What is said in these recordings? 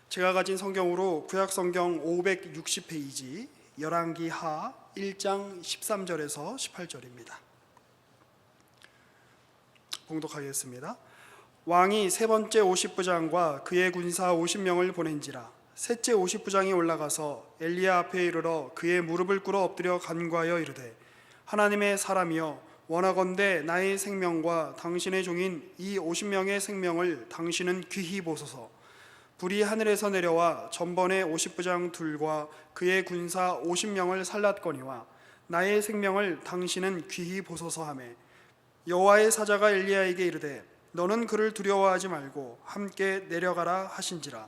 제가 가진 성경으로 구약 성경 560페이지 열왕기 하 1장 13절에서 18절입니다. 봉독하겠습니다. 왕이 세 번째 50부장과 그의 군사 50명을 보낸지라. 셋째 50부장이 올라가서 엘리야 앞에 이르러 그의 무릎을 꿇어 엎드려 간구하여 이르되, 하나님의 사람이여, 원하건대 나의 생명과 당신의 종인 이 50명의 생명을 당신은 귀히 보소서. 불이 하늘에서 내려와 전번에 50부장 둘과 그의 군사 50명을 살랐거니와 나의 생명을 당신은 귀히 보소서 하매, 여호와의 사자가 엘리야에게 이르되, 너는 그를 두려워하지 말고 함께 내려가라 하신지라.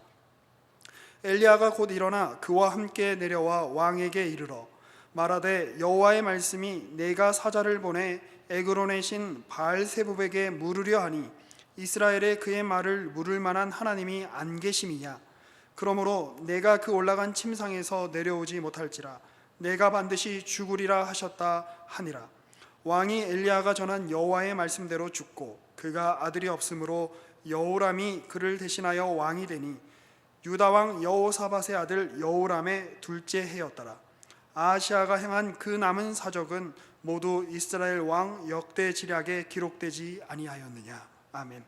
엘리야가 곧 일어나 그와 함께 내려와 왕에게 이르러 말하되, 여호와의 말씀이 내가 사자를 보내 에그론의 신 바알세붑에게 물으려 하니 이스라엘에 그의 말을 물을 만한 하나님이 안 계심이냐. 그러므로 내가 그 올라간 침상에서 내려오지 못할지라 내가 반드시 죽으리라 하셨다 하니라. 왕이 엘리야가 전한 여호와의 말씀대로 죽고 그가 아들이 없으므로 여호람이 그를 대신하여 왕이 되니 유다 왕 여호사밧의 아들 여호람의 둘째 해였더라. 아하시아가 행한 그 남은 사적은 모두 이스라엘 왕 역대 지략에 기록되지 아니하였느냐. 아멘.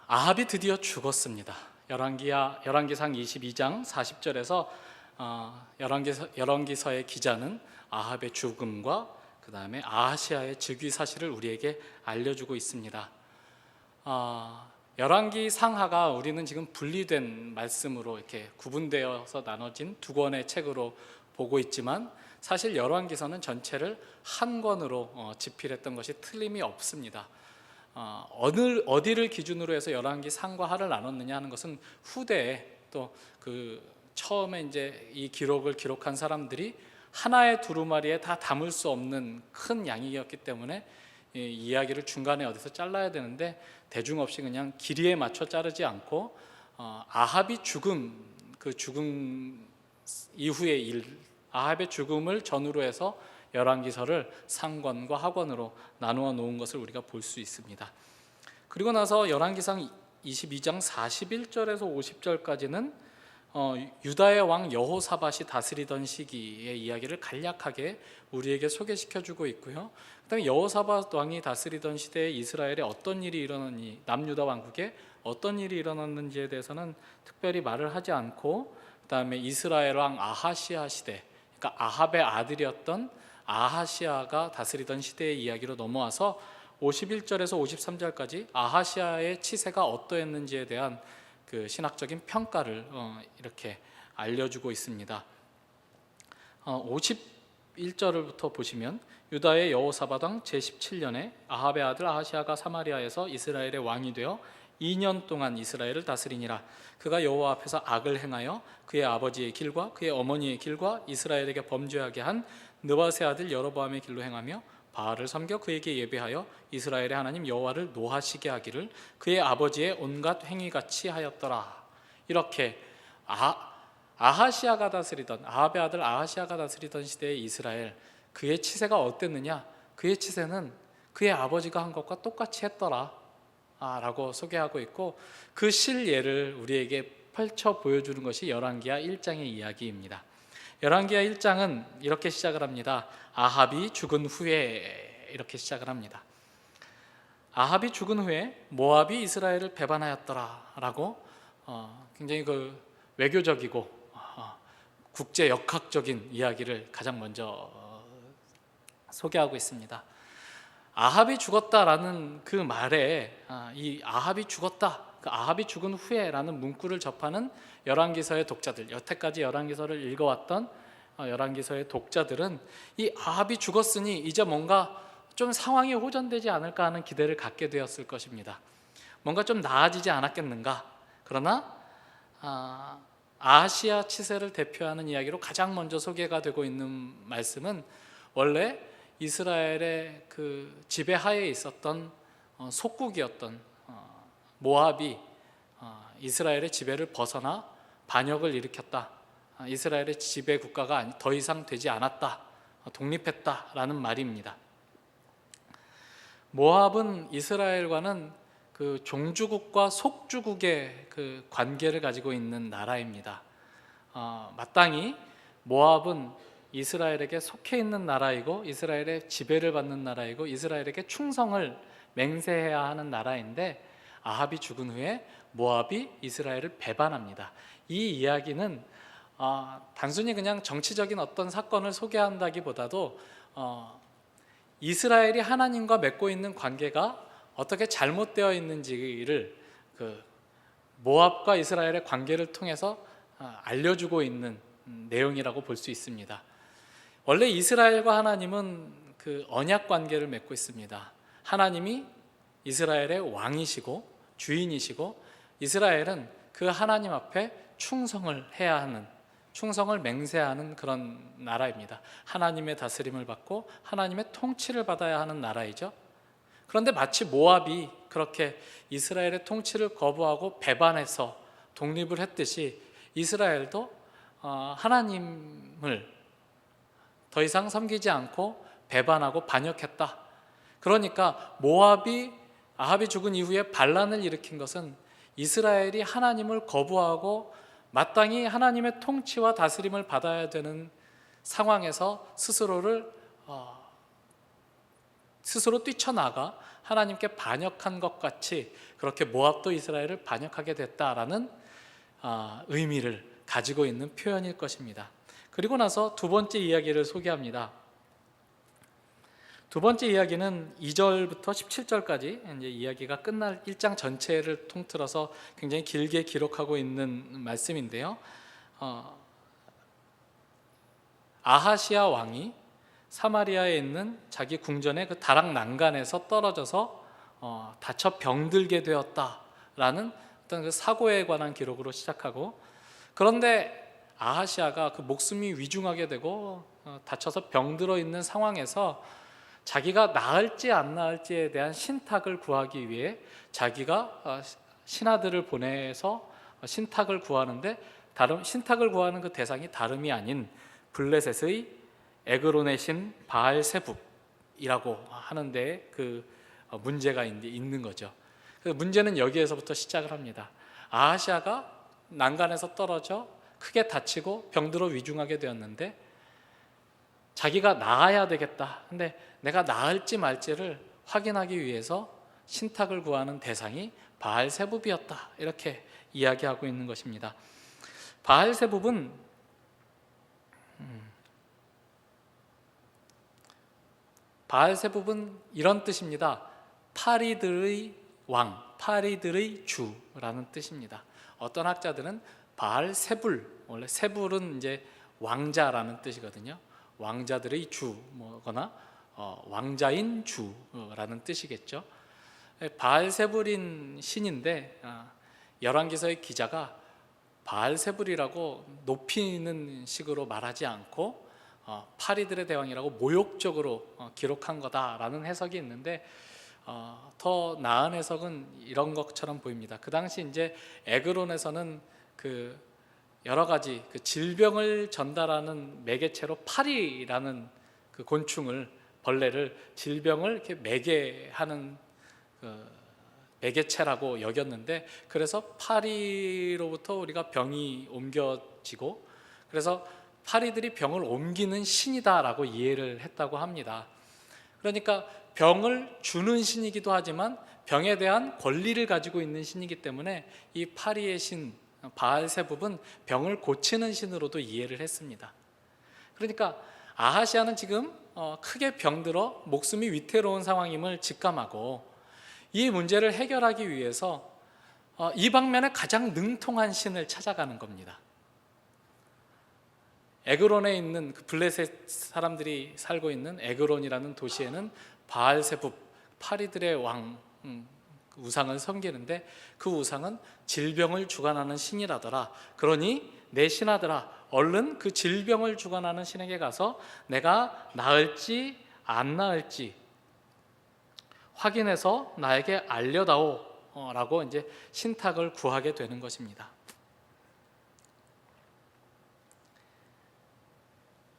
아합이 드디어 죽었습니다. 열왕기상 22장 40절에서 열왕기서의 기자는 아합의 죽음과 그 다음에 아하시아의 즉위 사실을 우리에게 알려주고 있습니다. 열왕기 상하가 우리는 지금 분리된 말씀으로 이렇게 구분되어서 나눠진 두 권의 책으로 보고 있지만, 사실 열왕기서는 전체를 한 권으로 집필했던 것이 틀림이 없습니다. 어디를 기준으로 해서 열왕기 상과 하를 나눴느냐 하는 것은 후대에 또 그 처음에 이제 이 기록을 기록한 사람들이 하나의 두루마리에 다 담을 수 없는 큰 양이었기 때문에 이 이야기를 중간에 어디서 잘라야 되는데 대중 없이 그냥 길이에 맞춰 자르지 않고 아합이 그 죽음 이후의 일, 아합의 죽음을 전후로 해서 열왕기서를 상권과 하권으로 나누어 놓은 것을 우리가 볼 수 있습니다. 그리고 나서 열왕기상 22장 41절에서 50절까지는 유다의 왕 여호사밧이 다스리던 시기의 이야기를 간략하게 우리에게 소개시켜주고 있고요. 그다음에 여호사밧 왕이 다스리던 시대에 이스라엘에 어떤 일이 일어났니, 남유다 왕국에 어떤 일이 일어났는지에 대해서는 특별히 말을 하지 않고, 그다음에 이스라엘 왕 아하시아 시대, 그러니까 아합의 아들이었던 아하시아가 다스리던 시대의 이야기로 넘어와서 51절에서 53절까지 아하시아의 치세가 어떠했는지에 대한 그 신학적인 평가를 이렇게 알려주고 있습니다. 51절부터 보시면, 유다의 여호사밧 왕 제17년에 아합의 아들 아하시아가 사마리아에서 이스라엘의 왕이 되어 2년 동안 이스라엘을 다스리니라. 그가 여호와 앞에서 악을 행하여 그의 아버지의 길과 그의 어머니의 길과 이스라엘에게 범죄하게 한 느밧의 아들 여로보암의 길로 행하며 바알을 섬겨 그에게 예배하여 이스라엘의 하나님 여호와를 노하시게 하기를 그의 아버지의 온갖 행위같이 하였더라. 이렇게 아하시아가 다스리던, 아합의 아들 아하시아가 다스리던 시대의 이스라엘, 그의 치세가 어땠느냐? 그의 치세는 그의 아버지가 한 것과 똑같이 했더라 라고 소개하고 있고, 그 실예를 우리에게 펼쳐 보여주는 것이 열왕기하 1장의 이야기입니다. 열왕기하 1장은 이렇게 시작을 합니다. 아합이 죽은 후에, 이렇게 시작을 합니다. 아합이 죽은 후에 모압이 이스라엘을 배반하였더라 라고 굉장히 그 외교적이고 국제 역학적인 이야기를 가장 먼저 소개하고 있습니다. 아합이 죽었다라는 그 말에 이 아합이 죽었다, 그 아합이 죽은 후에라는 문구를 접하는 열왕기서의 독자들, 여태까지 열왕기서를 읽어왔던 열왕기서의 독자들은 이 아합이 죽었으니 이제 뭔가 좀 상황이 호전되지 않을까 하는 기대를 갖게 되었을 것입니다. 뭔가 좀 나아지지 않았겠는가. 그러나 아하시아 치세를 대표하는 이야기로 가장 먼저 소개가 되고 있는 말씀은, 원래 이스라엘의 그 지배하에 있었던 속국이었던 모압이 이스라엘의 지배를 벗어나 반역을 일으켰다, 이스라엘의 지배 국가가 더 이상 되지 않았다, 독립했다라는 말입니다. 모압은 이스라엘과는 그 종주국과 속주국의 그 관계를 가지고 있는 나라입니다. 마땅히 모압은 이스라엘에게 속해 있는 나라이고 이스라엘의 지배를 받는 나라이고 이스라엘에게 충성을 맹세해야 하는 나라인데 아합이 죽은 후에 모압이 이스라엘을 배반합니다. 이 이야기는 단순히 그냥 정치적인 어떤 사건을 소개한다기보다도 이스라엘이 하나님과 맺고 있는 관계가 어떻게 잘못되어 있는지를 그 모압과 이스라엘의 관계를 통해서 알려주고 있는 내용이라고 볼 수 있습니다. 원래 이스라엘과 하나님은 그 언약 관계를 맺고 있습니다. 하나님이 이스라엘의 왕이시고 주인이시고 이스라엘은 그 하나님 앞에 충성을 해야 하는, 충성을 맹세하는 그런 나라입니다. 하나님의 다스림을 받고 하나님의 통치를 받아야 하는 나라이죠. 그런데 마치 모압이 그렇게 이스라엘의 통치를 거부하고 배반해서 독립을 했듯이 이스라엘도 하나님을 더 이상 섬기지 않고 배반하고 반역했다. 그러니까 모압이 아합이 죽은 이후에 반란을 일으킨 것은 이스라엘이 하나님을 거부하고 마땅히 하나님의 통치와 다스림을 받아야 되는 상황에서 스스로 뛰쳐나가 하나님께 반역한 것 같이 그렇게 모압도 이스라엘을 반역하게 됐다라는 의미를 가지고 있는 표현일 것입니다. 그리고 나서 두 번째 이야기를 소개합니다. 두 번째 이야기는 2절부터 17절까지 이제 이야기가 끝날 1장 전체를 통틀어서 굉장히 길게 기록하고 있는 말씀인데요. 아하시아 왕이 사마리아에 있는 자기 궁전의 그 다락 난간에서 떨어져서 다쳐 병들게 되었다라는 어떤 그 사고에 관한 기록으로 시작하고, 그런데 아하시아가 그 목숨이 위중하게 되고 다쳐서 병들어 있는 상황에서 자기가 나을지 안 나을지에 대한 신탁을 구하기 위해 자기가 신하들을 보내서 신탁을 구하는데 신탁을 구하는 그 대상이 다름이 아닌 블레셋의 에그론의 신 바알세붑이라고 하는데 그 문제가 있는 거죠. 그 문제는 여기에서부터 시작을 합니다. 아하시아가 난간에서 떨어져 크게 다치고 병들어 위중하게 되었는데 자기가 나아야 되겠다. 근데 내가 나을지 말지를 확인하기 위해서 신탁을 구하는 대상이 바알세붑이었다. 이렇게 이야기하고 있는 것입니다. 바알세붑은 이런 뜻입니다. 파리들의 왕, 파리들의 주라는 뜻입니다. 어떤 학자들은 바알세불, 원래 세불은 이제 왕자라는 뜻이거든요. 왕자들의 주거나 왕자인 주라는 뜻이겠죠. 바알세불인 신인데 열왕기서의 기자가 바알세불이라고 높이는 식으로 말하지 않고 파리들의 대왕이라고 모욕적으로 기록한 거다라는 해석이 있는데 더 나은 해석은 이런 것처럼 보입니다. 그 당시 이제 에그론에서는 그 여러 가지 그 질병을 전달하는 매개체로 파리라는 그 곤충을, 벌레를 질병을 이렇게 매개하는 그 매개체라고 여겼는데, 그래서 파리로부터 우리가 병이 옮겨지고 그래서 파리들이 병을 옮기는 신이다라고 이해를 했다고 합니다. 그러니까 병을 주는 신이기도 하지만 병에 대한 권리를 가지고 있는 신이기 때문에 이 파리의 신 바알세붑은 병을 고치는 신으로도 이해를 했습니다. 그러니까 아하시아는 지금 크게 병들어 목숨이 위태로운 상황임을 직감하고 이 문제를 해결하기 위해서 이 방면에 가장 능통한 신을 찾아가는 겁니다. 에그론에 있는 그 블레셋 사람들이 살고 있는 에그론이라는 도시에는 바알세붑, 파리들의 왕 우상을 섬기는데 그 우상은 질병을 주관하는 신이라더라. 그러니 내 신하들아, 얼른 그 질병을 주관하는 신에게 가서 내가 나을지 안 나을지 확인해서 나에게 알려다오 라고 이제 신탁을 구하게 되는 것입니다.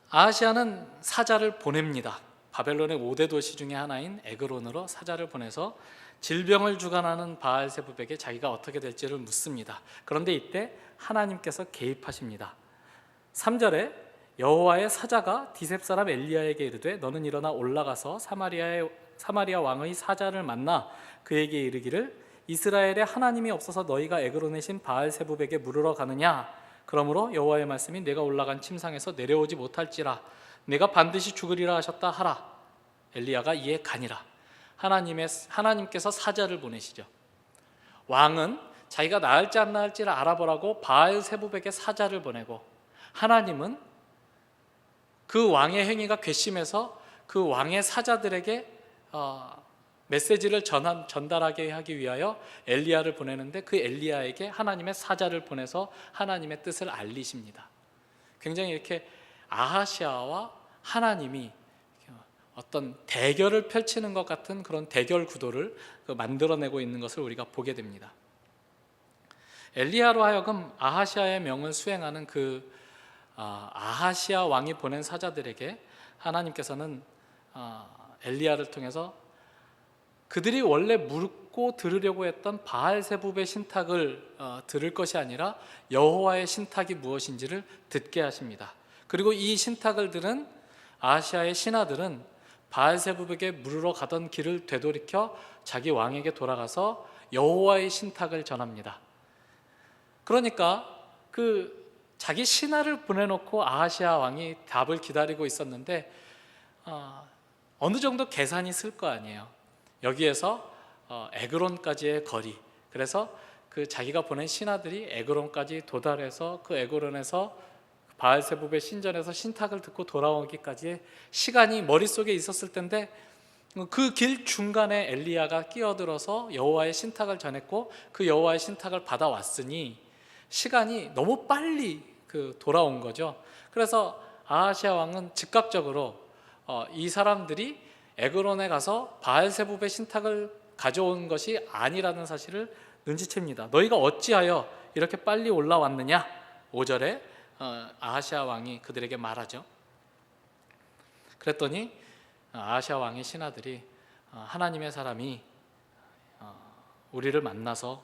아하시아는 사자를 보냅니다. 바벨론의 5대 도시 중에 하나인 에그론으로 사자를 보내서 질병을 주관하는 바알세붑에게 자기가 어떻게 될지를 묻습니다. 그런데 이때 하나님께서 개입하십니다. 3절에 여호와의 사자가 디셉 사람 엘리야에게 이르되 너는 일어나 올라가서 사마리아 왕의 사자를 만나 그에게 이르기를 이스라엘에 하나님이 없어서 너희가 에그론에 신 바알세붑에게 물으러 가느냐? 그러므로 여호와의 말씀이 내가 올라간 침상에서 내려오지 못할지라 내가 반드시 죽으리라 하셨다 하라. 엘리야가 이에 가니라. 하나님께서 사자를 보내시죠. 왕은 자기가 나을지 안 나을지를 알아보라고 바알세붑에게 사자를 보내고, 하나님은 그 왕의 행위가 괘씸해서 그 왕의 사자들에게 메시지를 전달하게 하기 위하여 엘리야를 보내는데, 그 엘리야에게 하나님의 사자를 보내서 하나님의 뜻을 알리십니다. 굉장히 이렇게 아하시아와 하나님이 어떤 대결을 펼치는 것 같은 그런 대결 구도를 만들어내고 있는 것을 우리가 보게 됩니다. 엘리야로 하여금 아하시아의 명을 수행하는 그 아하시아 왕이 보낸 사자들에게 하나님께서는 엘리야를 통해서 그들이 원래 묻고 들으려고 했던 바알세붑의 신탁을 들을 것이 아니라 여호와의 신탁이 무엇인지를 듣게 하십니다. 그리고 이 신탁을 들은 아하시아의 신하들은 바알세붑에게 물으러 가던 길을 되돌이켜 자기 왕에게 돌아가서 여호와의 신탁을 전합니다. 그러니까 그 자기 신하를 보내놓고 아하시아 왕이 답을 기다리고 있었는데 어느 정도 계산이 쓸 거 아니에요. 여기에서 에그론까지의 거리, 그래서 그 자기가 보낸 신하들이 에그론까지 도달해서 그 에그론에서 바알세붑의 신전에서 신탁을 듣고 돌아오기까지의 시간이 머릿속에 있었을 텐데, 그 길 중간에 엘리야가 끼어들어서 여호와의 신탁을 전했고 그 여호와의 신탁을 받아왔으니 시간이 너무 빨리 돌아온 거죠. 그래서 아하시아 왕은 즉각적으로 이 사람들이 에그론에 가서 바알세붑의 신탁을 가져온 것이 아니라는 사실을 눈치챕니다. 너희가 어찌하여 이렇게 빨리 올라왔느냐? 5절에 아하시아 왕이 그들에게 말하죠. 그랬더니 아하시아 왕의 신하들이 하나님의 사람이 우리를 만나서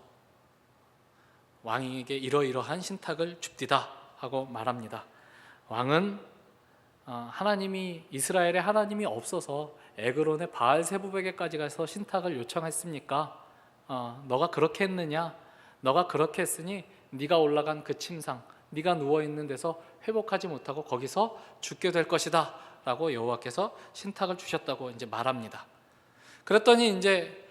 왕에게 이러이러한 신탁을 줍디다 하고 말합니다. 왕은 하나님이 이스라엘에 하나님이 없어서 에그론의 바알세붑에게까지 가서 신탁을 요청했습니까? 너가 그렇게 했느냐? 너가 그렇게 했으니 네가 올라간 그 침상, 네가 누워있는 데서 회복하지 못하고 거기서 죽게 될 것이다 라고 여호와께서 신탁을 주셨다고 이제 말합니다. 그랬더니 이제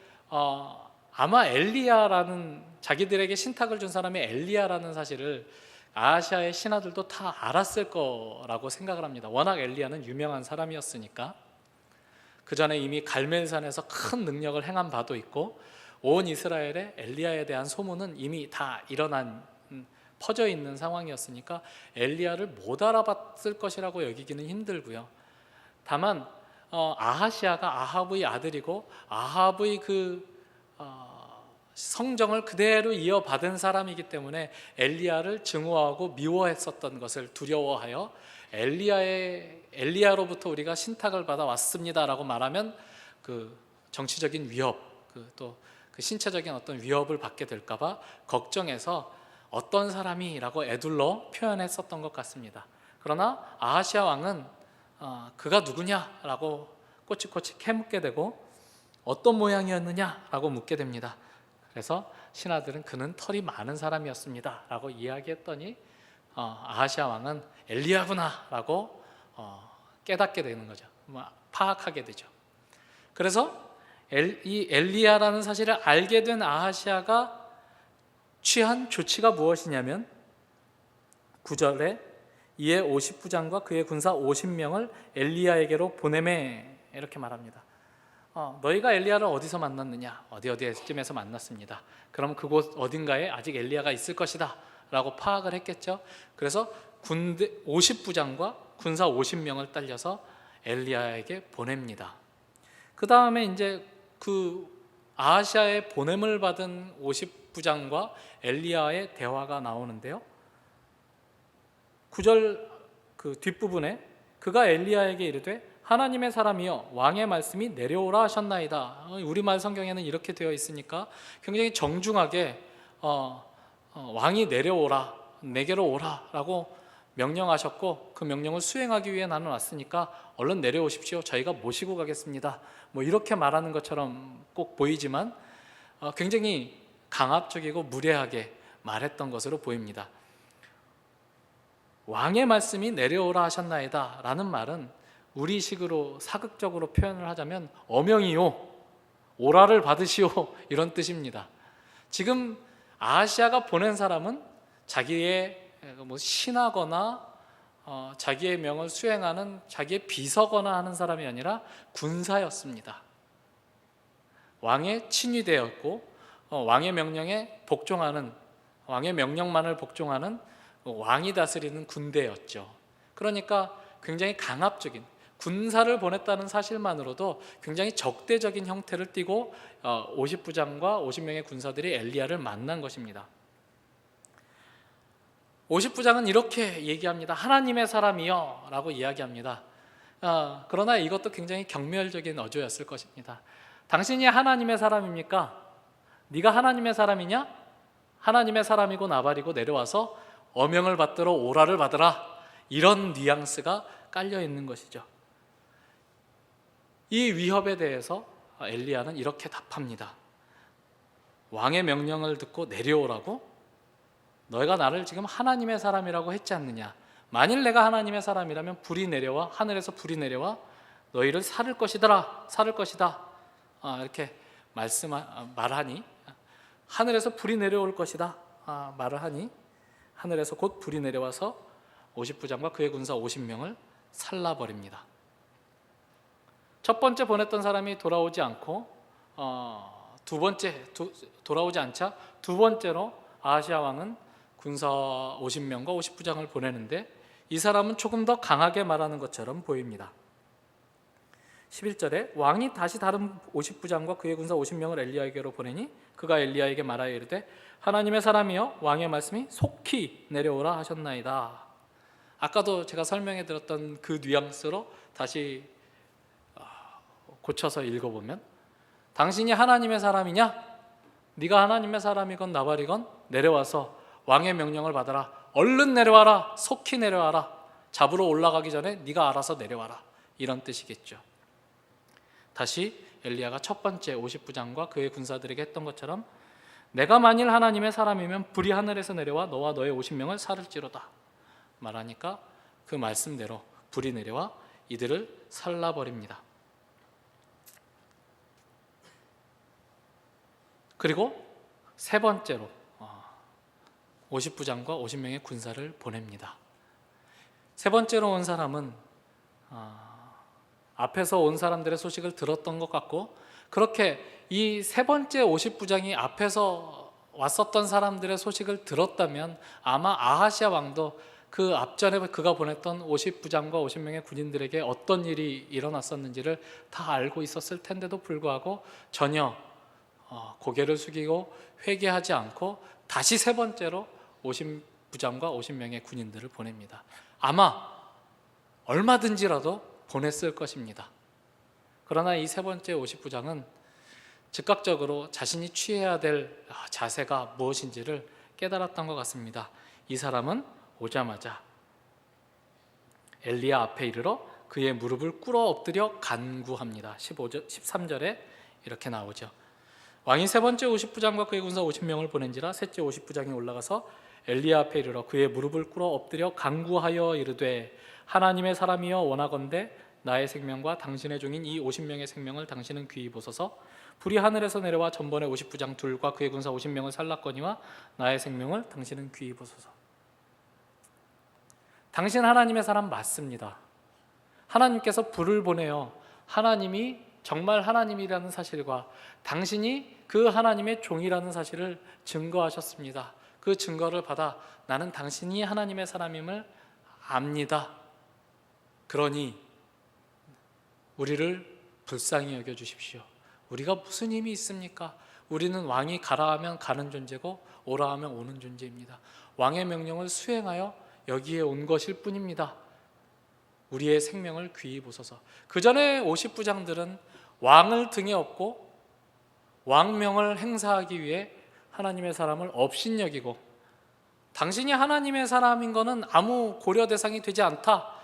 아마 엘리야라는, 자기들에게 신탁을 준 사람이 엘리야라는 사실을 아하시아의 신하들도 다 알았을 거라고 생각을 합니다. 워낙 엘리야는 유명한 사람이었으니까. 그 전에 이미 갈멜산에서 큰 능력을 행한 바도 있고 온 이스라엘에 엘리야에 대한 소문은 이미 다 퍼져 있는 상황이었으니까 엘리야를 못 알아봤을 것이라고 여기기는 힘들고요. 다만 아하시아가 아합의 아들이고 아합의 성정을 그대로 이어받은 사람이기 때문에 엘리야를 증오하고 미워했었던 것을 두려워하여 엘리야로부터 우리가 신탁을 받아 왔습니다라고 말하면 그 정치적인 위협, 또 그 신체적인 어떤 위협을 받게 될까봐 걱정해서 어떤 사람이라고 애둘러 표현했었던 것 같습니다. 그러나 아하시아 왕은 그가 누구냐라고 꼬치꼬치 캐묻게 되고 어떤 모양이었느냐라고 묻게 됩니다. 그래서 신하들은 그는 털이 많은 사람이었습니다 라고 이야기했더니 아하시아 왕은 엘리야구나 라고 깨닫게 되는 거죠. 파악하게 되죠. 그래서 이 엘리야라는 사실을 알게 된 아하시아가 취한 조치가 무엇이냐면 9절에 이에 50부장과 그의 군사 50명을 엘리야에게로 보내매 이렇게 말합니다. 너희가 엘리야를 어디서 만났느냐? 어디쯤에서 만났습니다. 그럼 그곳 어딘가에 아직 엘리야가 있을 것이다 라고 파악을 했겠죠. 그래서 군대 50부장과 군사 50명을 딸려서 엘리야에게 보냅니다. 그 다음에 이제 그 아하시아의 보냄을 받은 50부장과 엘리야의 대화가 나오는데요. 9절 그 뒷부분에 그가 엘리야에게 이르되 하나님의 사람이여 왕의 말씀이 내려오라 하셨나이다. 우리말 성경에는 이렇게 되어 있으니까 굉장히 정중하게 왕이 내려오라, 내게로 오라라고 명령하셨고, 그 명령을 수행하기 위해 나는 왔으니까 얼른 내려오십시오. 저희가 모시고 가겠습니다. 뭐 이렇게 말하는 것처럼 꼭 보이지만 굉장히 강압적이고 무례하게 말했던 것으로 보입니다. 왕의 말씀이 내려오라 하셨나이다 라는 말은 우리식으로 사극적으로 표현을 하자면 어명이요, 오라를 받으시오, 이런 뜻입니다. 지금 아하시아가 보낸 사람은 자기의 신하거나 자기의 명을 수행하는 자기의 비서거나 하는 사람이 아니라 군사였습니다. 왕의 친위대였고 왕의 명령에 복종하는, 왕의 명령만을 복종하는 왕이 다스리는 군대였죠. 그러니까 굉장히 강압적인, 군사를 보냈다는 사실만으로도 굉장히 적대적인 형태를 띠고 50부장과 50명의 군사들이 엘리야를 만난 것입니다. 50부장은 이렇게 얘기합니다. 하나님의 사람이여 라고 이야기합니다. 그러나 이것도 굉장히 경멸적인 어조였을 것입니다. 당신이 하나님의 사람입니까? 네가 하나님의 사람이냐? 하나님의 사람이고 나발이고 내려와서 어명을 받들어 오라를 받으라, 이런 뉘앙스가 깔려 있는 것이죠. 이 위협에 대해서 엘리야는 이렇게 답합니다. 왕의 명령을 듣고 내려오라고? 너희가 나를 지금 하나님의 사람이라고 했지 않느냐? 만일 내가 하나님의 사람이라면 불이 내려와, 하늘에서 불이 내려와 너희를 살을 것이다. 이렇게 말하니, 하늘에서 불이 내려올 것이다 말을 하니, 하늘에서 곧 불이 내려와서 50부장과 그의 군사 50명을 살라버립니다. 첫 번째 보냈던 사람이 돌아오지 않고 돌아오지 않자 두 번째로 아하시아 왕은 군사 50명과 50부장을 보내는데, 이 사람은 조금 더 강하게 말하는 것처럼 보입니다. 11절에 왕이 다시 다른 50부장과 그의 군사 50명을 엘리야에게로 보내니 그가 엘리야에게 말하여 이르되 하나님의 사람이여 왕의 말씀이 속히 내려오라 하셨나이다. 아까도 제가 설명해 드렸던 그 뉘앙스로 다시 고쳐서 읽어보면, 당신이 하나님의 사람이냐? 네가 하나님의 사람이건 나발이건 내려와서 왕의 명령을 받아라. 얼른 내려와라. 속히 내려와라. 잡으러 올라가기 전에 네가 알아서 내려와라. 이런 뜻이겠죠. 다시 엘리야가 첫 번째 50부장과 그의 군사들에게 했던 것처럼 내가 만일 하나님의 사람이면 불이 하늘에서 내려와 너와 너의 50명을 살을지로다 말하니까 그 말씀대로 불이 내려와 이들을 살라버립니다. 그리고 세 번째로 50부장과 50명의 군사를 보냅니다. 세 번째로 온 사람은 앞에서 온 사람들의 소식을 들었던 것 같고, 그렇게 이 세 번째 50부장이 앞에서 왔었던 사람들의 소식을 들었다면 아마 아하시아 왕도 그 앞전에 그가 보냈던 50부장과 50명의 군인들에게 어떤 일이 일어났었는지를 다 알고 있었을 텐데도 불구하고 전혀 고개를 숙이고 회개하지 않고 다시 세 번째로 50부장과 50명의 군인들을 보냅니다. 아마 얼마든지라도 보냈을 것입니다. 그러나 이 세 번째 50부장은 즉각적으로 자신이 취해야 될 자세가 무엇인지를 깨달았던 것 같습니다. 이 사람은 오자마자 엘리야 앞에 이르러 그의 무릎을 꿇어 엎드려 간구합니다. 13절에 이렇게 나오죠. 왕이 세 번째 50부장과 그의 군사 50명을 보낸지라 셋째 50부장이 올라가서 엘리야 앞에 이르러 그의 무릎을 꿇어 엎드려 간구하여 이르되 하나님의 사람이여 원하건대 나의 생명과 당신의 종인 이 50명의 생명을 당신은 귀히 보소서. 불이 하늘에서 내려와 전번에 50부장 둘과 그의 군사 50명을 살랐거니와 나의 생명을 당신은 귀히 보소서. 당신 하나님의 사람 맞습니다. 하나님께서 불을 보내어 하나님이 정말 하나님이라는 사실과 당신이 그 하나님의 종이라는 사실을 증거하셨습니다. 그 증거를 받아 나는 당신이 하나님의 사람임을 압니다. 그러니 우리를 불쌍히 여겨주십시오. 우리가 무슨 힘이 있습니까? 우리는 왕이 가라 하면 가는 존재고 오라 하면 오는 존재입니다. 왕의 명령을 수행하여 여기에 온 것일 뿐입니다. 우리의 생명을 귀히 보소서. 그 전에 50부장들은 왕을 등에 업고 왕명을 행사하기 위해 하나님의 사람을 업신여기고, 당신이 하나님의 사람인 것은 아무 고려 대상이 되지 않다,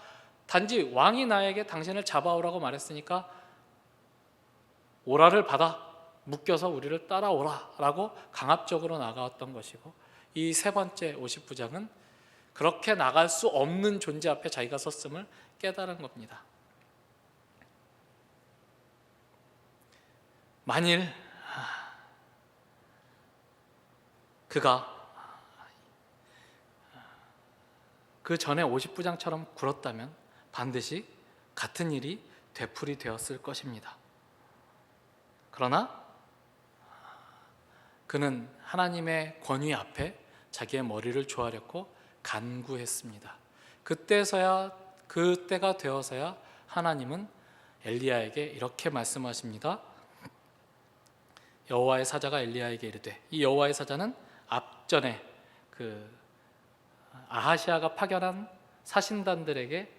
단지 왕이 나에게 당신을 잡아오라고 말했으니까 오라를 받아 묶여서 우리를 따라오라 라고 강압적으로 나가왔던 것이고, 이 세 번째 50부장은 그렇게 나갈 수 없는 존재 앞에 자기가 섰음을 깨달은 겁니다. 만일 그가 그 전에 50부장처럼 굴었다면 반드시 같은 일이 되풀이 되었을 것입니다. 그러나 그는 하나님의 권위 앞에 자기의 머리를 조아렸고 간구했습니다. 그때가 되어서야 하나님은 엘리야에게 이렇게 말씀하십니다. 여호와의 사자가 엘리야에게 이르되, 이 여호와의 사자는 앞전에 그 아하시아가 파견한 사신단들에게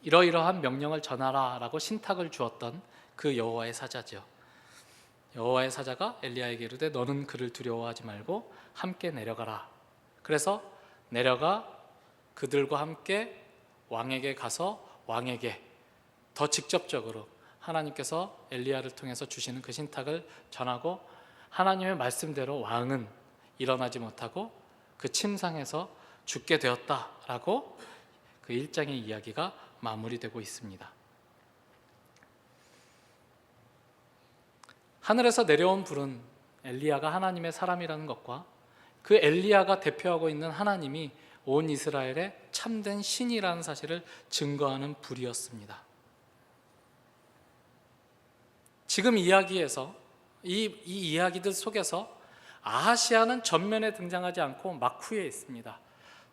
이러이러한 명령을 전하라라고 신탁을 주었던 그 여호와의 사자죠. 여호와의 사자가 엘리야에게 이르되 너는 그를 두려워하지 말고 함께 내려가라. 그래서 내려가 그들과 함께 왕에게 가서 왕에게 더 직접적으로 하나님께서 엘리야를 통해서 주시는 그 신탁을 전하고, 하나님의 말씀대로 왕은 일어나지 못하고 그 침상에서 죽게 되었다라고 그 1장의 이야기가 마무리되고 있습니다. 하늘에서 내려온 불은 엘리야가 하나님의 사람이라는 것과 그 엘리야가 대표하고 있는 하나님이 온 이스라엘의 참된 신이라는 사실을 증거하는 불이었습니다. 지금 이야기에서 이 이야기들 속에서 아하시아는 전면에 등장하지 않고 막후에 있습니다.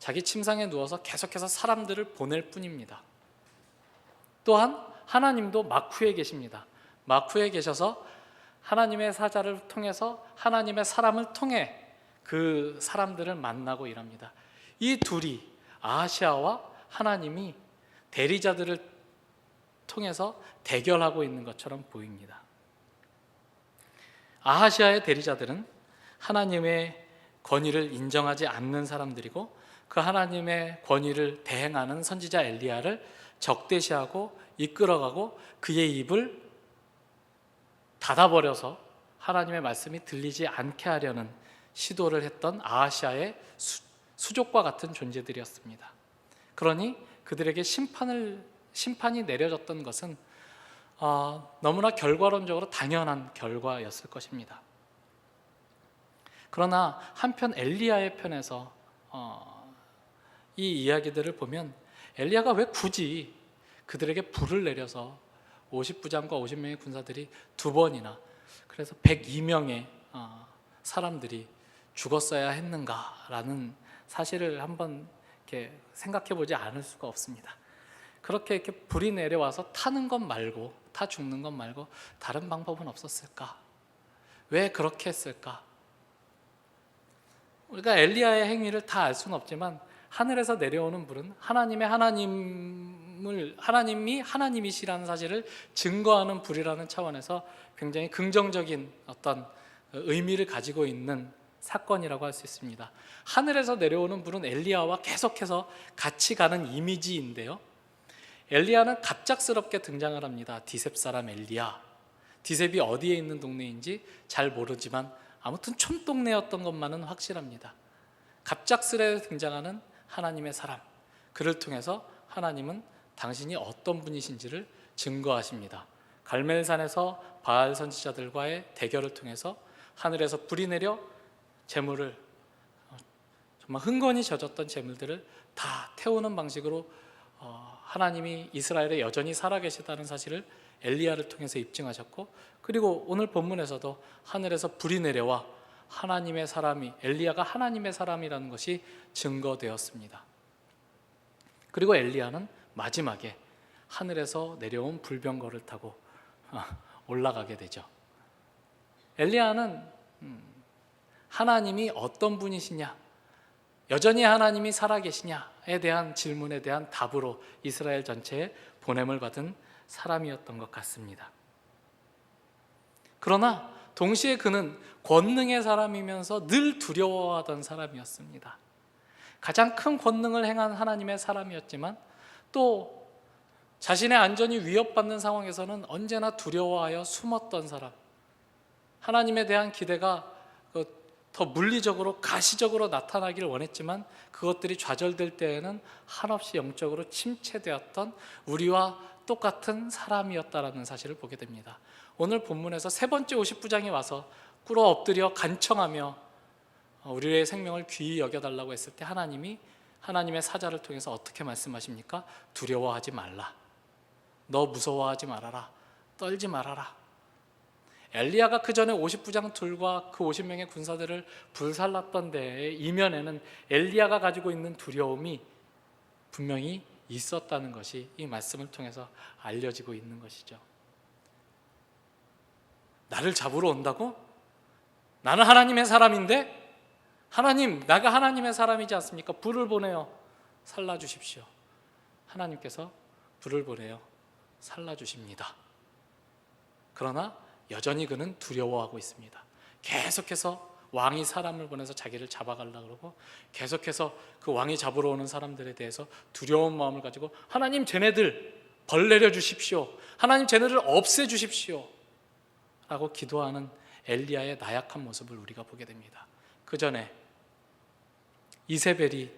자기 침상에 누워서 계속해서 사람들을 보낼 뿐입니다. 또한 하나님도 막후에 계십니다. 막후에 계셔서 하나님의 사자를 통해서 하나님의 사람을 통해 그 사람들을 만나고 일합니다. 이 둘이, 아하시아와 하나님이 대리자들을 통해서 대결하고 있는 것처럼 보입니다. 아하시아의 대리자들은 하나님의 권위를 인정하지 않는 사람들이고, 그 하나님의 권위를 대행하는 선지자 엘리야를 적대시하고 이끌어가고 그의 입을 닫아버려서 하나님의 말씀이 들리지 않게 하려는 시도를 했던 아하시아의 수족과 같은 존재들이었습니다. 그러니 그들에게 심판이 내려졌던 것은 너무나 결과론적으로 당연한 결과였을 것입니다. 그러나 한편 엘리야의 편에서 이 이야기들을 보면 엘리야가 왜 굳이 그들에게 불을 내려서 50부장과 50명의 군사들이 두 번이나, 그래서 102명의 사람들이 죽었어야 했는가라는 사실을 한번 이렇게 생각해 보지 않을 수가 없습니다. 그렇게 이렇게 불이 내려와서 타는 것 말고, 타 죽는 것 말고 다른 방법은 없었을까? 왜 그렇게 했을까? 우리가 엘리야의 행위를 다 알 수는 없지만 하늘에서 내려오는 불은 하나님이 하나님이시라는 사실을 증거하는 불이라는 차원에서 굉장히 긍정적인 어떤 의미를 가지고 있는 사건이라고 할 수 있습니다. 하늘에서 내려오는 불은 엘리야와 계속해서 같이 가는 이미지인데요, 엘리야는 갑작스럽게 등장을 합니다. 디셉 사람 엘리야. 디셉이 어디에 있는 동네인지 잘 모르지만 아무튼 촌동네였던 것만은 확실합니다. 갑작스레 등장하는 하나님의 사람, 그를 통해서 하나님은 당신이 어떤 분이신지를 증거하십니다. 갈멜산에서 바알 선지자들과의 대결을 통해서 하늘에서 불이 내려 재물을, 정말 흥건히 젖었던 재물들을 다 태우는 방식으로 하나님이 이스라엘에 여전히 살아계시다는 사실을 엘리야를 통해서 입증하셨고, 그리고 오늘 본문에서도 하늘에서 불이 내려와 하나님의 사람이, 엘리야가 하나님의 사람이라는 것이 증거되었습니다. 그리고 엘리야는 마지막에 하늘에서 내려온 불병거를 타고 올라가게 되죠. 엘리야는 하나님이 어떤 분이시냐, 여전히 하나님이 살아계시냐에 대한 질문에 대한 답으로 이스라엘 전체에 보냄을 받은 사람이었던 것 같습니다. 그러나 동시에 그는 권능의 사람이면서 늘 두려워하던 사람이었습니다. 가장 큰 권능을 행한 하나님의 사람이었지만 또 자신의 안전이 위협받는 상황에서는 언제나 두려워하여 숨었던 사람, 하나님에 대한 기대가 더 물리적으로 가시적으로 나타나기를 원했지만 그것들이 좌절될 때에는 한없이 영적으로 침체되었던 우리와 똑같은 사람이었다라는 사실을 보게 됩니다. 오늘 본문에서 세 번째 50부장이 와서 꿇어 엎드려 간청하며 우리의 생명을 귀히 여겨달라고 했을 때 하나님이 하나님의 사자를 통해서 어떻게 말씀하십니까? 두려워하지 말라. 너 무서워하지 말아라. 떨지 말아라. 엘리야가 그 전에 50부장 둘과 그 50명의 군사들을 불살랐던 데의 이면에는 엘리야가 가지고 있는 두려움이 분명히 있었다는 것이 이 말씀을 통해서 알려지고 있는 것이죠. 나를 잡으러 온다고? 나는 하나님의 사람인데? 하나님, 나가 하나님의 사람이지 않습니까? 불을 보내어 살라주십시오. 하나님께서 불을 보내어 살라주십니다. 그러나 여전히 그는 두려워하고 있습니다. 계속해서 왕이 사람을 보내서 자기를 잡아가려고 그러고 계속해서 그 왕이 잡으러 오는 사람들에 대해서 두려운 마음을 가지고 하나님 쟤네들 벌 내려주십시오. 하나님 쟤네들 없애주십시오. 라고 기도하는 엘리야의 나약한 모습을 우리가 보게 됩니다. 그 전에 이세벨이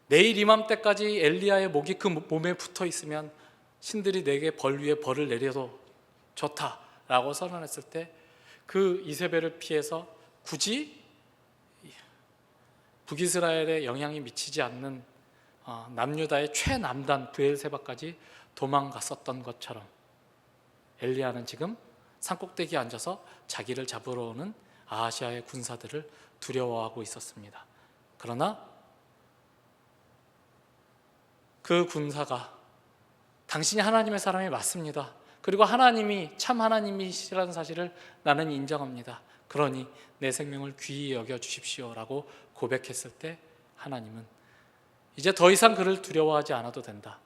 내일 이맘때까지 엘리야의 목이 그 몸에 붙어 있으면 신들이 내게 벌 위에 벌을 내려도 좋다라고 선언했을 때 그 이세벨을 피해서 굳이 북이스라엘에 영향이 미치지 않는 남유다의 최남단 브엘세바까지 도망갔었던 것처럼 엘리야는 지금 산꼭대기에 앉아서 자기를 잡으러 오는 아하시아의 군사들을 두려워하고 있었습니다. 그러나 그 군사가 당신이 하나님의 사람이 맞습니다. 그리고 하나님이 참 하나님이시라는 사실을 나는 인정합니다. 그러니 내 생명을 귀히 여겨주십시오 라고 고백했을 때 하나님은 이제 더 이상 그를 두려워하지 않아도 된다.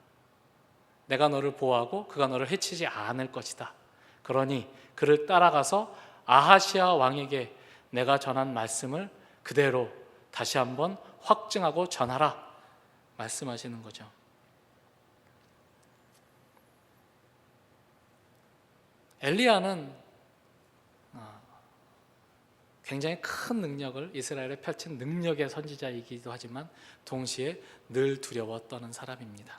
내가 너를 보호하고 그가 너를 해치지 않을 것이다. 그러니 그를 따라가서 아하시아 왕에게 내가 전한 말씀을 그대로 다시 한번 확증하고 전하라 말씀하시는 거죠. 엘리야는 굉장히 큰 능력을 이스라엘에 펼친 능력의 선지자이기도 하지만 동시에 늘 두려워 떠는 사람입니다.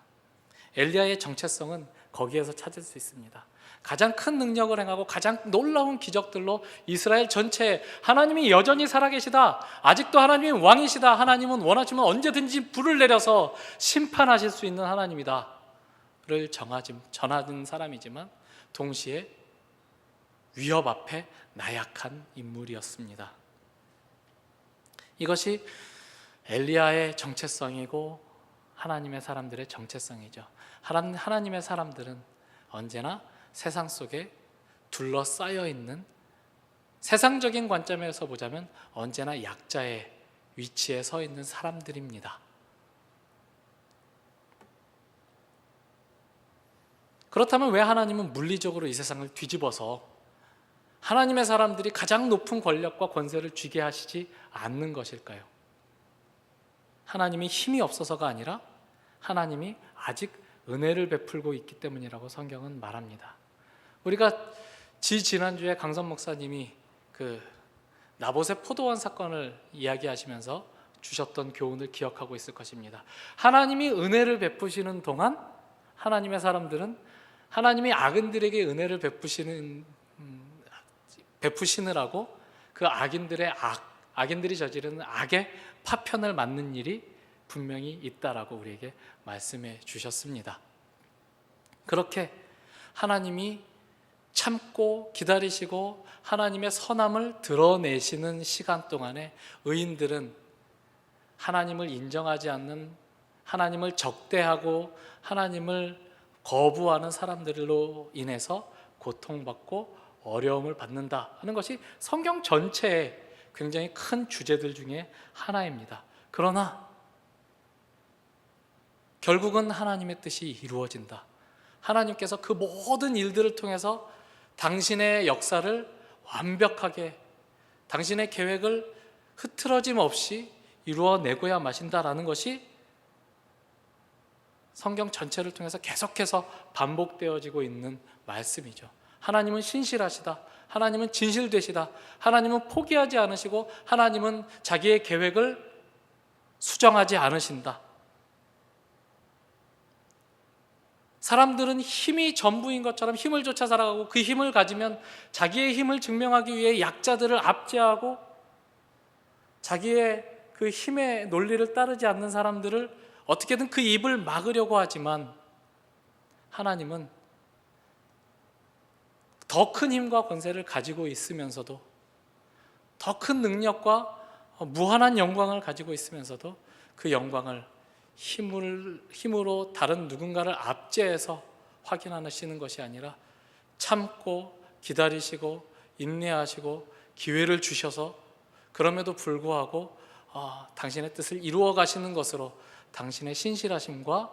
엘리야의 정체성은 거기에서 찾을 수 있습니다. 가장 큰 능력을 행하고 가장 놀라운 기적들로 이스라엘 전체에 하나님이 여전히 살아계시다, 아직도 하나님이 왕이시다, 하나님은 원하시면 언제든지 불을 내려서 심판하실 수 있는 하나님이다 를 전하는 사람이지만 동시에 위협 앞에 나약한 인물이었습니다. 이것이 엘리야의 정체성이고 하나님의 사람들의 정체성이죠. 하나님의 사람들은 언제나 세상 속에 둘러싸여 있는, 세상적인 관점에서 보자면 언제나 약자의 위치에 서 있는 사람들입니다. 그렇다면 왜 하나님은 물리적으로 이 세상을 뒤집어서 하나님의 사람들이 가장 높은 권력과 권세를 쥐게 하시지 않는 것일까요? 하나님이 힘이 없어서가 아니라 하나님이 아직 은혜를 베풀고 있기 때문이라고 성경은 말합니다. 우리가 지난주에 강선 목사님이 그 나봇의 포도원 사건을 이야기하시면서 주셨던 교훈을 기억하고 있을 것입니다. 하나님이 은혜를 베푸시는 동안 하나님의 사람들은 하나님이 악인들에게 은혜를 베푸시느라고 그 악인들이 저지르는 악의 파편을 맞는 일이 분명히 있다라고 우리에게 말씀해 주셨습니다. 그렇게 하나님이 참고 기다리시고 하나님의 선함을 드러내시는 시간 동안에 의인들은 하나님을 인정하지 않는, 하나님을 적대하고 하나님을 거부하는 사람들로 인해서 고통받고 어려움을 받는다 하는 것이 성경 전체의 굉장히 큰 주제들 중에 하나입니다. 그러나 결국은 하나님의 뜻이 이루어진다. 하나님께서 그 모든 일들을 통해서 당신의 역사를 완벽하게, 당신의 계획을 흐트러짐 없이 이루어내고야 마신다라는 것이 성경 전체를 통해서 계속해서 반복되어지고 있는 말씀이죠. 하나님은 신실하시다. 하나님은 진실되시다. 하나님은 포기하지 않으시고 하나님은 자기의 계획을 수정하지 않으신다. 사람들은 힘이 전부인 것처럼 힘을 쫓아 살아가고 그 힘을 가지면 자기의 힘을 증명하기 위해 약자들을 압제하고 자기의 그 힘의 논리를 따르지 않는 사람들을 어떻게든 그 입을 막으려고 하지만 하나님은 더 큰 힘과 권세를 가지고 있으면서도 더 큰 능력과 무한한 영광을 가지고 있으면서도 그 영광을 힘으로 다른 누군가를 압제해서 확인하시는 것이 아니라 참고 기다리시고 인내하시고 기회를 주셔서 그럼에도 불구하고 당신의 뜻을 이루어 가시는 것으로 당신의 신실하심과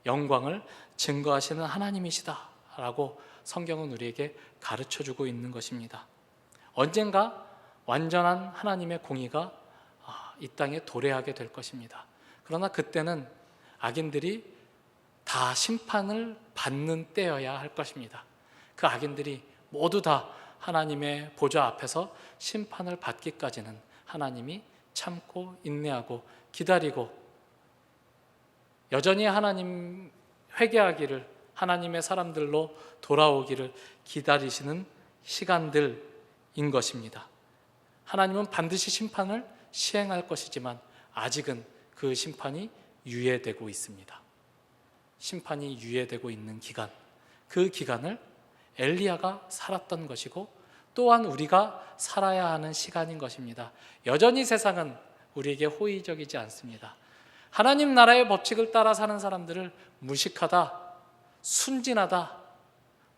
영광을 증거하시는 하나님이시다라고 성경은 우리에게 가르쳐주고 있는 것입니다. 언젠가 완전한 하나님의 공의가 이 땅에 도래하게 될 것입니다. 그러나 그때는 악인들이 다 심판을 받는 때여야 할 것입니다. 그 악인들이 모두 다 하나님의 보좌 앞에서 심판을 받기까지는 하나님이 참고 인내하고 기다리고 여전히 하나님 회개하기를, 하나님의 사람들로 돌아오기를 기다리시는 시간들인 것입니다. 하나님은 반드시 심판을 시행할 것이지만 아직은 그 심판이 유예되고 있습니다. 심판이 유예되고 있는 기간, 그 기간을 엘리야가 살았던 것이고 또한 우리가 살아야 하는 시간인 것입니다. 여전히 세상은 우리에게 호의적이지 않습니다. 하나님 나라의 법칙을 따라 사는 사람들을 무식하다, 순진하다,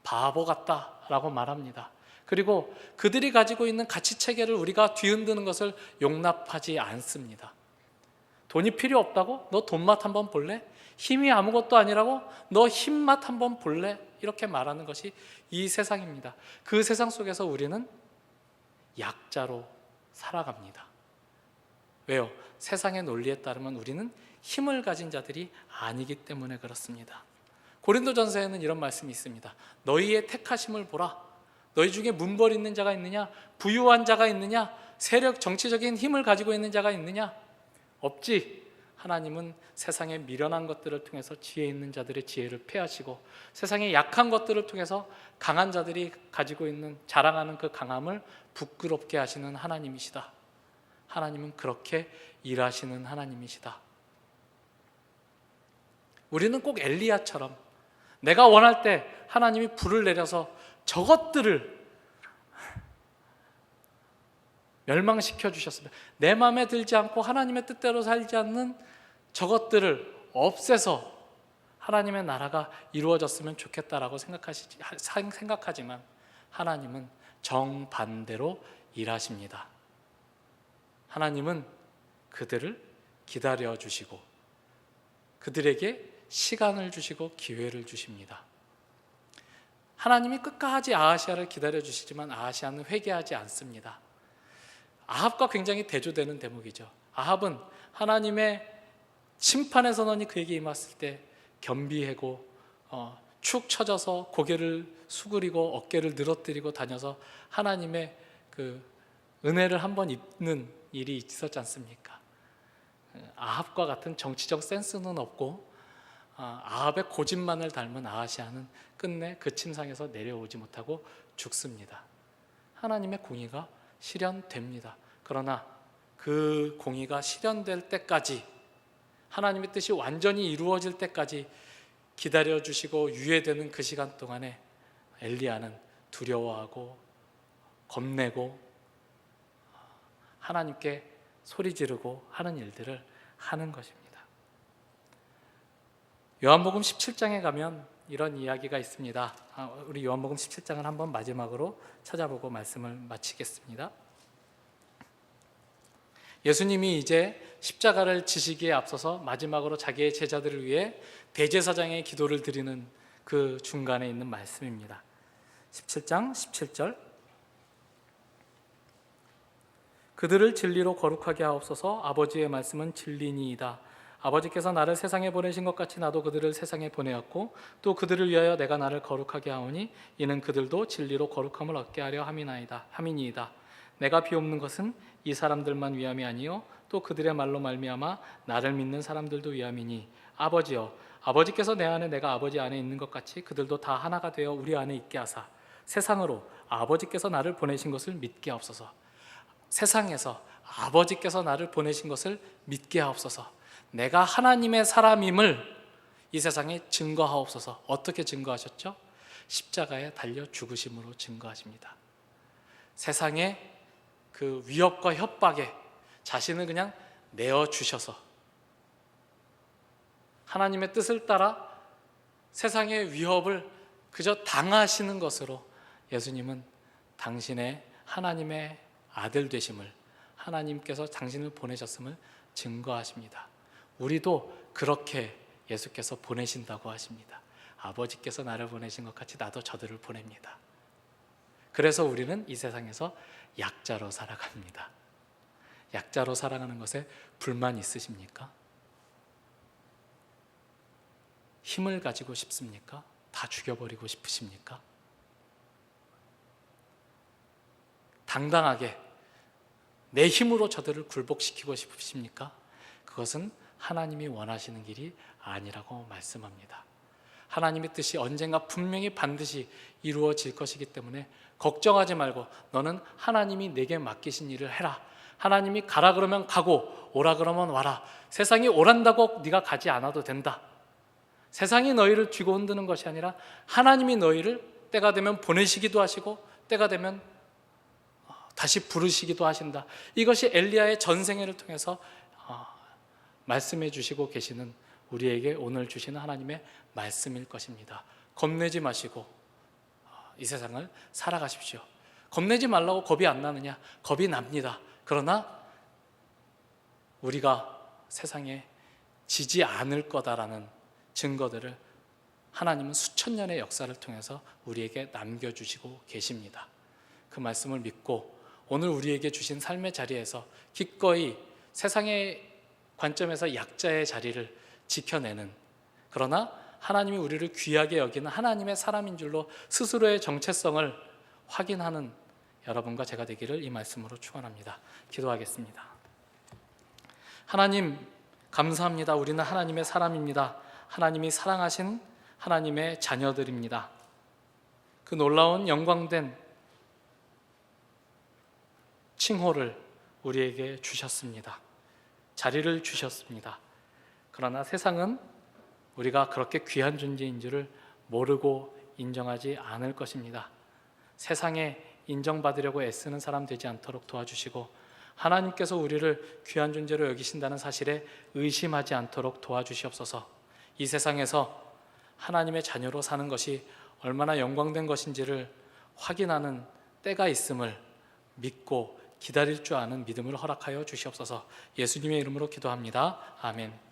바보 같다라고 말합니다. 그리고 그들이 가지고 있는 가치 체계를 우리가 뒤흔드는 것을 용납하지 않습니다. 돈이 필요 없다고? 너 돈맛 한번 볼래? 힘이 아무것도 아니라고? 너 힘맛 한번 볼래? 이렇게 말하는 것이 이 세상입니다. 그 세상 속에서 우리는 약자로 살아갑니다. 왜요? 세상의 논리에 따르면 우리는 힘을 가진 자들이 아니기 때문에 그렇습니다. 고린도전서에는 이런 말씀이 있습니다. 너희의 택하심을 보라. 너희 중에 문벌 있는 자가 있느냐? 부유한 자가 있느냐? 세력, 정치적인 힘을 가지고 있는 자가 있느냐? 없지. 하나님은 세상의 미련한 것들을 통해서 지혜 있는 자들의 지혜를 폐하시고 세상의 약한 것들을 통해서 강한 자들이 가지고 있는, 자랑하는 그 강함을 부끄럽게 하시는 하나님이시다. 하나님은 그렇게 일하시는 하나님이시다. 우리는 꼭 엘리야처럼 내가 원할 때 하나님이 불을 내려서 저것들을 멸망시켜 주셨으면, 내 마음에 들지 않고 하나님의 뜻대로 살지 않는 저것들을 없애서 하나님의 나라가 이루어졌으면 좋겠다라고 생각하지만 하나님은 정반대로 일하십니다. 하나님은 그들을 기다려 주시고 그들에게 시간을 주시고 기회를 주십니다. 하나님이 끝까지 아하시아를 기다려 주시지만 아하시아는 회개하지 않습니다. 아합과 굉장히 대조되는 대목이죠. 아합은 하나님의 심판의 선언이 그에게 임했을 때 겸비하고 축 처져서 고개를 수그리고 어깨를 늘어뜨리고 다녀서 하나님의 그 은혜를 한번 입는 일이 있었지 않습니까? 아합과 같은 정치적 센스는 없고 아합의 고집만을 닮은 아하시아는 끝내 그 침상에서 내려오지 못하고 죽습니다. 하나님의 공의가 실현됩니다. 그러나 그 공의가 실현될 때까지, 하나님의 뜻이 완전히 이루어질 때까지 기다려주시고 유예되는 그 시간 동안에 엘리야는 두려워하고 겁내고 하나님께 소리 지르고 하는 일들을 하는 것입니다. 요한복음 17장에 가면 이런 이야기가 있습니다. 우리 요한복음 17장을 한번 마지막으로 찾아보고 말씀을 마치겠습니다. 예수님이 이제 십자가를 지시기에 앞서서 마지막으로 자기의 제자들을 위해 대제사장의 기도를 드리는 그 중간에 있는 말씀입니다. 17장 17절, 그들을 진리로 거룩하게 하옵소서. 아버지의 말씀은 진리니이다. 아버지께서 나를 세상에 보내신 것 같이 나도 그들을 세상에 보내었고 또 그들을 위하여 내가 나를 거룩하게 하오니 이는 그들도 진리로 거룩함을 얻게 하려 함이니이다. 내가 비옵는 것은 이 사람들만 위함이 아니요 또 그들의 말로 말미암아 나를 믿는 사람들도 위함이니 아버지여, 아버지께서 내 안에 내가 아버지 안에 있는 것 같이 그들도 다 하나가 되어 우리 안에 있게 하사 세상으로 아버지께서 나를 보내신 것을 믿게 하옵소서. 세상에서 아버지께서 나를 보내신 것을 믿게 하옵소서. 내가 하나님의 사람임을 이 세상에 증거하옵소서. 어떻게 증거하셨죠? 십자가에 달려 죽으심으로 증거하십니다. 세상의 그 위협과 협박에 자신을 그냥 내어주셔서 하나님의 뜻을 따라 세상의 위협을 그저 당하시는 것으로 예수님은 당신의 하나님의 아들 되심을, 하나님께서 당신을 보내셨음을 증거하십니다. 우리도 그렇게 예수께서 보내신다고 하십니다. 아버지께서 나를 보내신 것 같이 나도 저들을 보냅니다. 그래서 우리는 이 세상에서 약자로 살아갑니다. 약자로 살아가는 것에 불만 있으십니까? 힘을 가지고 싶습니까? 다 죽여버리고 싶으십니까? 당당하게 내 힘으로 저들을 굴복시키고 싶으십니까? 그것은 하나님이 원하시는 길이 아니라고 말씀합니다. 하나님의 뜻이 언젠가 분명히 반드시 이루어질 것이기 때문에 걱정하지 말고 너는 하나님이 내게 맡기신 일을 해라. 하나님이 가라 그러면 가고 오라 그러면 와라. 세상이 오란다고 네가 가지 않아도 된다. 세상이 너희를 쥐고 흔드는 것이 아니라 하나님이 너희를 때가 되면 보내시기도 하시고 때가 되면 다시 부르시기도 하신다. 이것이 엘리야의 전생애를 통해서 말씀해 주시고 계시는 우리에게 오늘 주시는 하나님의 말씀일 것입니다. 겁내지 마시고 이 세상을 살아가십시오. 겁내지 말라고 겁이 안 나느냐? 겁이 납니다. 그러나 우리가 세상에 지지 않을 거다라는 증거들을 하나님은 수천 년의 역사를 통해서 우리에게 남겨주시고 계십니다. 그 말씀을 믿고 오늘 우리에게 주신 삶의 자리에서 기꺼이 세상의 관점에서 약자의 자리를 지켜내는, 그러나 하나님이 우리를 귀하게 여기는 하나님의 사람인 줄로 스스로의 정체성을 확인하는 여러분과 제가 되기를 이 말씀으로 축원합니다. 기도하겠습니다. 하나님 감사합니다. 우리는 하나님의 사람입니다. 하나님이 사랑하신 하나님의 자녀들입니다. 그 놀라운 영광된 칭호를 우리에게 주셨습니다. 자리를 주셨습니다. 그러나 세상은 우리가 그렇게 귀한 존재인 줄을 모르고 인정하지 않을 것입니다. 세상에 인정받으려고 애쓰는 사람 되지 않도록 도와주시고 하나님께서 우리를 귀한 존재로 여기신다는 사실에 의심하지 않도록 도와주시옵소서. 이 세상에서 하나님의 자녀로 사는 것이 얼마나 영광된 것인지를 확인하는 때가 있음을 믿고 기다릴 줄 아는 믿음을 허락하여 주시옵소서. 예수님의 이름으로 기도합니다. 아멘.